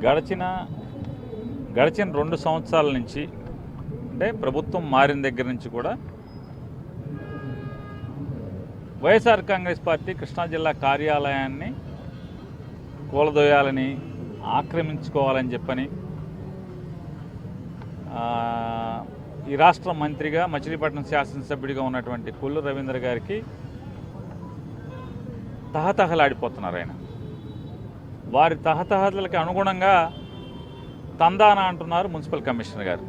గడిచిన 2 సంవత్సరాల నుంచి అంటే ప్రభుత్వం మారిన దగ్గర నుంచి కూడా వైఎస్ఆర్ కాంగ్రెస్ పార్టీ కృష్ణా జిల్లా కార్యాలయాన్ని కూలదోయాలని, ఆక్రమించుకోవాలని చెప్పని ఈ రాష్ట్ర మంత్రిగా, మచిలీపట్నం శాసనసభ్యుడిగా ఉన్నటువంటి కొల్లు రవీంద్ర గారికి తహతహలాడిపోతున్నారు. ఆయన వారి తహతహలకి అనుగుణంగా తందాన అంటున్నారు మున్సిపల్ కమిషనర్ గారు.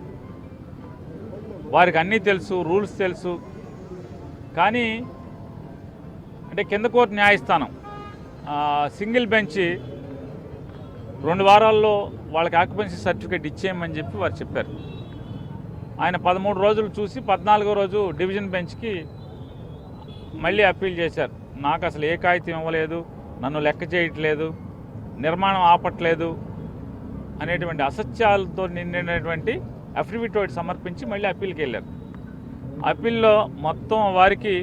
వారికి అన్నీ తెలుసు, రూల్స్ తెలుసు. కానీ అంటే కింద కోర్టు న్యాయస్థానం సింగిల్ బెంచ్ 2 వారాల్లో వాళ్ళకి ఆక్యుపెన్సీ సర్టిఫికేట్ ఇచ్చేయమని చెప్పి వారు చెప్పారు. ఆయన 13 రోజులు చూసి 14వ రోజు డివిజన్ బెంచ్కి మళ్ళీ అప్పీల్ చేశారు. నాకు అసలు ఏ కాగితం ఇవ్వలేదు, నన్ను లెక్క చేయట్లేదు, నిర్మాణం ఆపట్లేదు అనేటువంటి అసత్యాలతో నిండినటువంటి అఫిడవిట్ ఒకటి సమర్పించి మళ్ళీ అప్పీల్కి వెళ్ళారు. అప్పీల్లో మొత్తం వారికి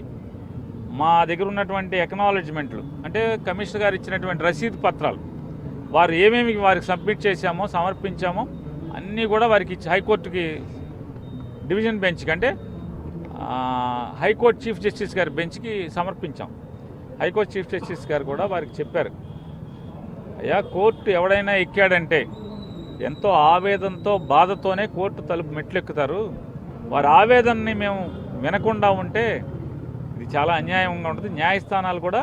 మా దగ్గర ఉన్నటువంటి ఎక్నాలెడ్జ్మెంట్లు అంటే కమిషనర్ గారు ఇచ్చినటువంటి రసీదు పత్రాలు, వారు ఏమేమి వారికి సబ్మిట్ చేశామో, సమర్పించామో అన్నీ కూడా వారికి ఇచ్చి హైకోర్టుకి డివిజన్ బెంచ్కి అంటే హైకోర్టు చీఫ్ జస్టిస్ గారి బెంచ్కి సమర్పించాం. హైకోర్టు చీఫ్ జస్టిస్ గారు కూడా వారికి చెప్పారు, అయ్యా కోర్టు ఎవడైనా ఎక్కాడంటే ఎంతో ఆవేదనతో, బాధతోనే కోర్టు తలుపు మెట్లెక్కుతారు. వారి ఆవేదనని మేము వినకుండా ఉంటే ఇది చాలా అన్యాయంగా ఉంటుంది. న్యాయస్థానాలు కూడా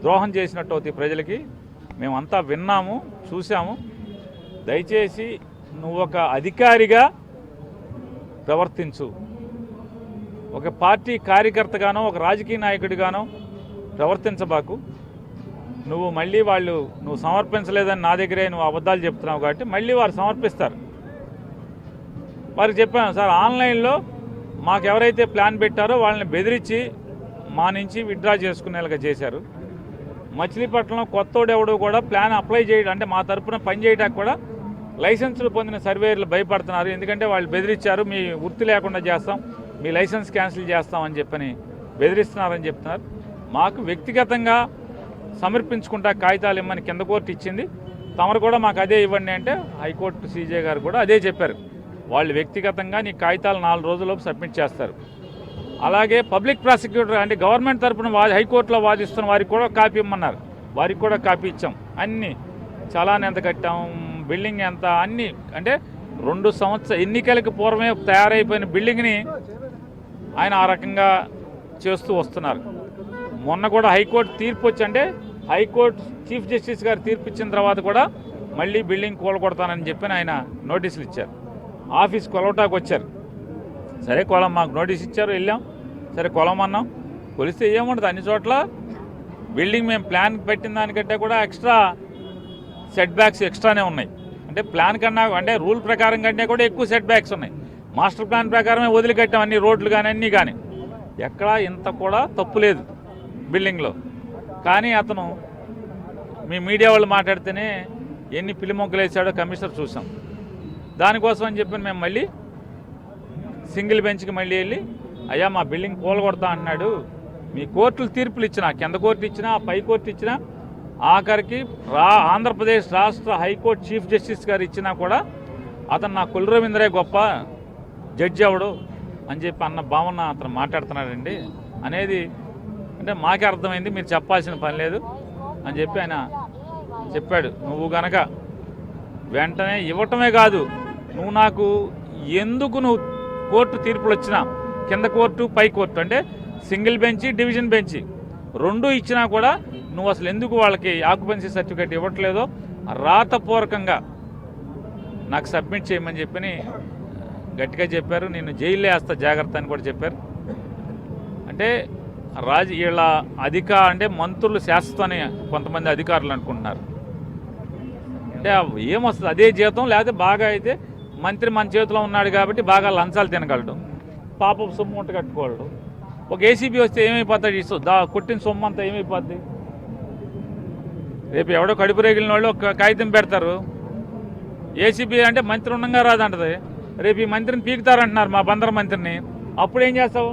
ద్రోహం చేసినట్టు అవుతాయి ప్రజలకి. మేమంతా విన్నాము, చూసాము. దయచేసి నువ్వు ఒక అధికారిగా ప్రవర్తించు, ఒక పార్టీ కార్యకర్తగానో, ఒక రాజకీయ నాయకుడిగానో ప్రవర్తించబాకు. నువ్వు మళ్ళీ నువ్వు సమర్పించలేదని నా దగ్గరే నువ్వు అబద్ధాలు చెప్తున్నావు కాబట్టి మళ్ళీ వారు సమర్పిస్తారు. వారికి చెప్పాను, సార్ ఆన్లైన్లో మాకు ఎవరైతే ప్లాన్ పెట్టారో వాళ్ళని బెదిరించి మా నుంచి విత్డ్రా చేసుకునేలాగా చేశారు. మచిలీపట్నంలో కొత్తోడెవడు కూడా ప్లాన్ అప్లై చేయడం అంటే మా తరఫున పనిచేయడానికి కూడా లైసెన్సులు పొందిన సర్వేయర్లు భయపడుతున్నారు. ఎందుకంటే వాళ్ళు బెదిరించారు, మీ వృత్తి లేకుండా చేస్తాం, మీ లైసెన్స్ క్యాన్సిల్ చేస్తామని చెప్పని బెదిరిస్తున్నారని చెప్తున్నారు. మాకు వ్యక్తిగతంగా సమర్పించుకుంటా కాగితాలు ఇమ్మని కింద కోర్టు ఇచ్చింది. తమరు కూడా మాకు అదే ఇవ్వండి అంటే హైకోర్టు సీజే గారు కూడా అదే చెప్పారు. వాళ్ళు వ్యక్తిగతంగా నీ కాగితాలు 4 రోజుల్లోపు సబ్మిట్ చేస్తారు. అలాగే పబ్లిక్ ప్రాసిక్యూటర్ అంటే గవర్నమెంట్ తరఫున హైకోర్టులో వాదిస్తున్న వారికి కూడా కాపీ ఇమ్మన్నారు. వారికి కూడా కాపీ ఇచ్చాం. అన్నీ చలాన్ ఎంత కట్టాం, బిల్డింగ్ ఎంత, అన్నీ అంటే 2 సంవత్సరాల ఎన్నికలకు పూర్వమే తయారైపోయిన బిల్డింగ్ని ఆయన ఆ రకంగా చేస్తూ వస్తున్నారు. మొన్న కూడా హైకోర్టు తీర్పు వచ్చంటే హైకోర్టు చీఫ్ జస్టిస్ గారు తీర్పు ఇచ్చిన తర్వాత కూడా మళ్ళీ బిల్డింగ్ కూలగొడతానని చెప్పి ఆయన నోటీసులు ఇచ్చారు. ఆఫీస్ కొలవటానికి వచ్చారు. సరే కొలం, మాకు నోటీస్ ఇచ్చారు, వెళ్ళాం. సరే కొలమన్నాం, కొలిస్తే ఏముండదు. అన్ని చోట్ల బిల్డింగ్ మేము ప్లాన్ పెట్టిన దానికంటే కూడా ఎక్స్ట్రా సెట్ బ్యాక్స్ ఎక్స్ట్రానే ఉన్నాయి. అంటే ప్లాన్ కన్నా అంటే రూల్ ప్రకారం కంటే కూడా ఎక్కువ సెట్ బ్యాక్స్ ఉన్నాయి. మాస్టర్ ప్లాన్ ప్రకారమే వదిలికట్టాం అన్ని రోడ్లు కానీ అన్నీ కానీ. ఎక్కడా ఇంత కూడా తప్పు లేదు బిల్డింగ్లో. కానీ అతను మీ మీడియా వాళ్ళు మాట్లాడితేనే ఎన్ని పిల్లిమొక్కలు వేసాడో కమిషనర్ చూసాం. దానికోసం అని చెప్పి మేము మళ్ళీ సింగిల్ బెంచ్కి మళ్ళీ వెళ్ళి, అయ్యా మా బిల్డింగ్ కూలగొడతా అన్నాడు, మీ కోర్టులు తీర్పులు ఇచ్చినా, కింద కోర్టు ఇచ్చినా, పై కోర్టు ఇచ్చినా, ఆఖరికి ఆంధ్రప్రదేశ్ రాష్ట్ర హైకోర్టు చీఫ్ జస్టిస్ గారు ఇచ్చినా కూడా అతను నా కొల్లు రవీంద్రే గొప్ప జడ్జి అవడు అని చెప్పి అన్న భావన అతను మాట్లాడుతున్నాడండి అనేది అంటే మాకే అర్థమైంది, మీరు చెప్పాల్సిన పని లేదు అని చెప్పి ఆయన చెప్పాడు. నువ్వు గనక వెంటనే ఇవ్వటమే కాదు, నువ్వు నాకు ఎందుకు నువ్వు కోర్టు తీర్పులు వచ్చినా, కింద కోర్టు పై కోర్టు అంటే సింగిల్ బెంచి, డివిజన్ బెంచి 2 ఇచ్చినా కూడా నువ్వు అసలు ఎందుకు వాళ్ళకి ఆక్యుపెన్సీ సర్టిఫికేట్ ఇవ్వట్లేదో రాతపూర్వకంగా నాకు సబ్మిట్ చేయమని చెప్పని గట్టిగా చెప్పారు. నేను జైల్లో వేస్తా జాగ్రత్త అని కూడా చెప్పారు. అంటే వీళ్ళ అంటే మంత్రులు శాశ్వతని కొంతమంది అధికారులు అనుకుంటున్నారు. అంటే ఏమొస్తుంది, అదే జీతం, లేకపోతే బాగా అయితే మంత్రి మన చేతిలో ఉన్నాడు కాబట్టి బాగా లంచాలు తినగలడు, పాపం సొమ్ము ఉంట కట్టుకోగలడు. ఒక ఏసీబీ వస్తే ఏమైపోతాడు, కొట్టిన సొమ్ము అంతా ఏమైపోద్ది? రేపు ఎవడో కడుపు రేగిలిన వాళ్ళు ఒక కాగితం పెడతారు. ఏసీబీ అంటే మంత్రి ఉండగా రాదంటది. రేపు ఈ మంత్రిని పీకుతారంటున్నారు, మా బందర మంత్రిని. అప్పుడు ఏం చేస్తావు?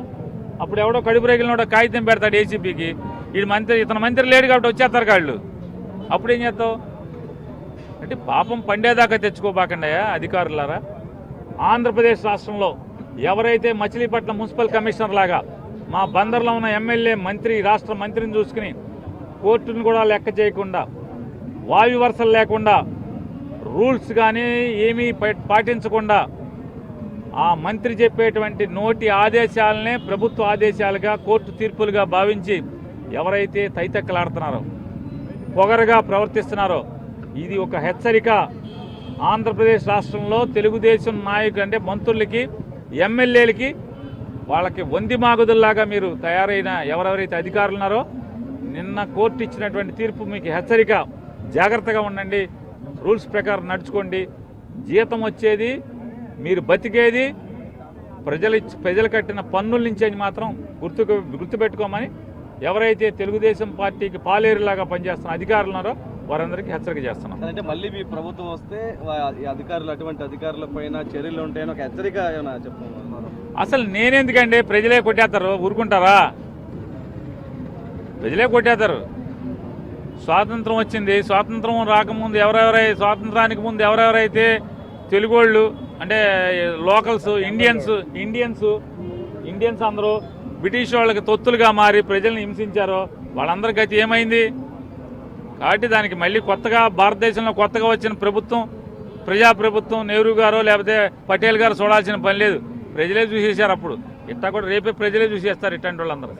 అప్పుడు ఎవడో కడుపు రేగిలినోడో కాగితం పెడతాడు ఏసీబీకి, ఇతను మంత్రి లేడు కాబట్టి వచ్చేస్తారు కాళ్ళు. అప్పుడు ఏం చేస్తావు? అంటే పాపం పండేదాకా తెచ్చుకోబాకండియా అధికారులారా. ఆంధ్రప్రదేశ్ రాష్ట్రంలో ఎవరైతే మచిలీపట్నం మున్సిపల్ కమిషనర్ లాగా మా బందర్లో ఉన్న ఎమ్మెల్యే మంత్రి రాష్ట్ర మంత్రిని చూసుకుని కోర్టును కూడా లెక్క చేయకుండా వాయు వరుసలు లేకుండా రూల్స్ కానీ ఏమీ పాటించకుండా ఆ మంత్రి చెప్పేటువంటి నోటి ఆదేశాలనే ప్రభుత్వ ఆదేశాలుగా కోర్టు తీర్పులుగా భావించి ఎవరైతే తైతక్కలాడుతున్నారో పొగరుగా ప్రవర్తిస్తున్నారో ఇది ఒక హెచ్చరిక. ఆంధ్రప్రదేశ్ రాష్ట్రంలో తెలుగుదేశం నాయకులు అంటే మంత్రులకి ఎమ్మెల్యేలకి వాళ్ళకి వంది మాగుదుల్లాగా మీరు తయారైన ఎవరెవరైతే అధికారులు ఉన్నారో నిన్న కోర్టు ఇచ్చినటువంటి తీర్పు మీకు హెచ్చరిక. జాగ్రత్తగా ఉండండి, రూల్స్ ప్రకారం నడుచుకోండి. జీతం వచ్చేది మీరు బతికేది ప్రజలు కట్టిన పన్నుల నుంచి అని మాత్రం గుర్తుపెట్టుకోమని ఎవరైతే తెలుగుదేశం పార్టీకి పాలేరులాగా పనిచేస్తున్న అధికారులు ఉన్నారో వారందరికీ హెచ్చరిక చేస్తున్నాం. అంటే మళ్ళీ మీ ప్రభుత్వం వస్తే ఈ అధికారులు అటువంటి అధికారుల పైన చర్యలు ఉంటాయని ఒక హెచ్చరిక ఏమైనా చెప్తున్నారు? అసలు నేనెందుకండి, ప్రజలే కొట్టేస్తారు, ఊరుకుంటారా? ప్రజలే కొట్టేస్తారు. స్వాతంత్రం వచ్చింది, స్వాతంత్రం రాకముందు స్వాతంత్రానికి ముందు ఎవరెవరైతే తెలుగోళ్ళు అంటే లోకల్స్ ఇండియన్స్ అందరూ బ్రిటిష్ వాళ్ళకి తొత్తులుగా మారి ప్రజల్ని హింసించారో వాళ్ళందరి గతి ఏమైంది? కాబట్టి దానికి మళ్ళీ కొత్తగా భారతదేశంలో కొత్తగా వచ్చిన ప్రభుత్వం ప్రజాప్రభుత్వం నెహ్రూ గారో లేకపోతే పటేల్ గారు చూడాల్సిన పని లేదు. ప్రజలే చూసేశారు. అప్పుడు ఇట్టా కూడా రేపే ప్రజలే చూసేస్తారు ఇట్లాంటి వాళ్ళందరూ.